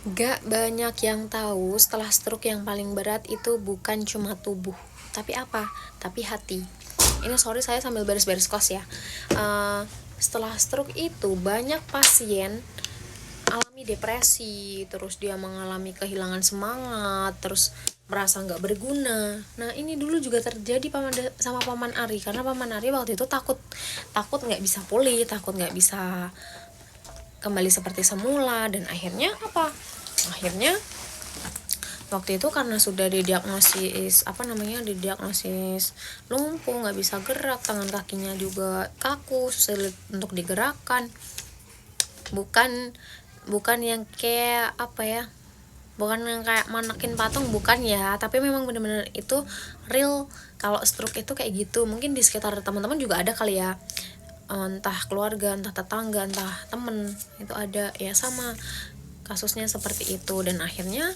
Gak banyak yang tahu setelah stroke yang paling berat itu bukan cuma tubuh, tapi apa? Tapi hati. Ini sorry saya sambil beres-beres kos ya. Setelah stroke itu banyak pasien alami depresi, terus dia mengalami kehilangan semangat, terus merasa nggak berguna. Nah ini dulu juga terjadi sama paman Ari, karena paman Ari waktu itu takut nggak bisa pulih, takut nggak bisa kembali seperti semula, dan akhirnya apa? Akhirnya waktu itu karena sudah didiagnosis didiagnosis lumpuh, nggak bisa gerak, tangan kakinya juga kaku, sulit untuk digerakkan. Bukan yang kayak bukan yang kayak manekin patung, bukan ya, tapi memang benar-benar itu real. Kalau stroke itu kayak gitu, mungkin di sekitar teman-teman juga ada kali ya, entah keluarga, entah tetangga, entah temen, itu ada ya, sama kasusnya seperti itu. Dan akhirnya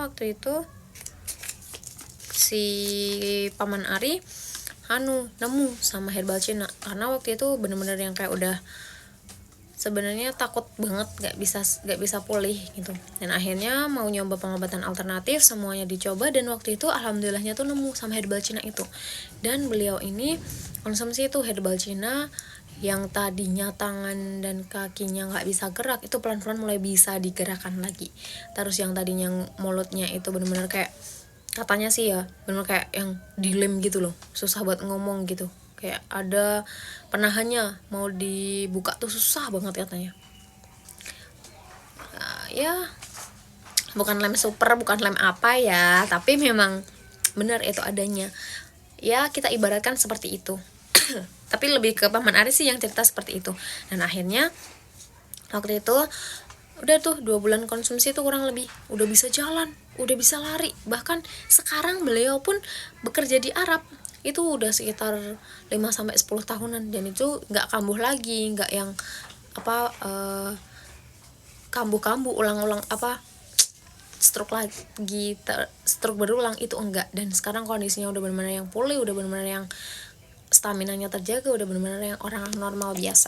waktu itu si paman Ari nemu sama herbal Cina, karena waktu itu bener-bener yang kayak udah sebenarnya takut banget gak bisa pulih gitu. Dan akhirnya mau nyoba pengobatan alternatif, semuanya dicoba, dan waktu itu alhamdulillahnya tuh nemu sama herbal Cina itu. Dan beliau ini konsumsi itu herbal Cina, yang tadinya tangan dan kakinya nggak bisa gerak itu pelan-pelan mulai bisa digerakkan lagi. Terus yang tadinya mulutnya itu benar-benar kayak, katanya sih ya, benar kayak yang dilem gitu loh, susah buat ngomong gitu, kayak ada penahannya, mau dibuka tuh susah banget katanya. Ya bukan lem super, bukan lem apa ya, tapi memang benar itu adanya. Ya kita ibaratkan seperti itu. Tapi lebih ke paman Ari sih yang cerita seperti itu. Dan akhirnya waktu itu udah tuh 2 bulan konsumsi itu kurang lebih udah bisa jalan, udah bisa lari. Bahkan sekarang beliau pun bekerja di Arab itu udah sekitar 5-10 tahunan, dan itu nggak kambuh lagi, nggak yang kambuh-kambuh ulang-ulang stroke berulang, itu enggak. Dan sekarang kondisinya udah benar-benar yang pulih, udah benar-benar yang staminanya terjaga, udah benar-benar yang orang normal biasa.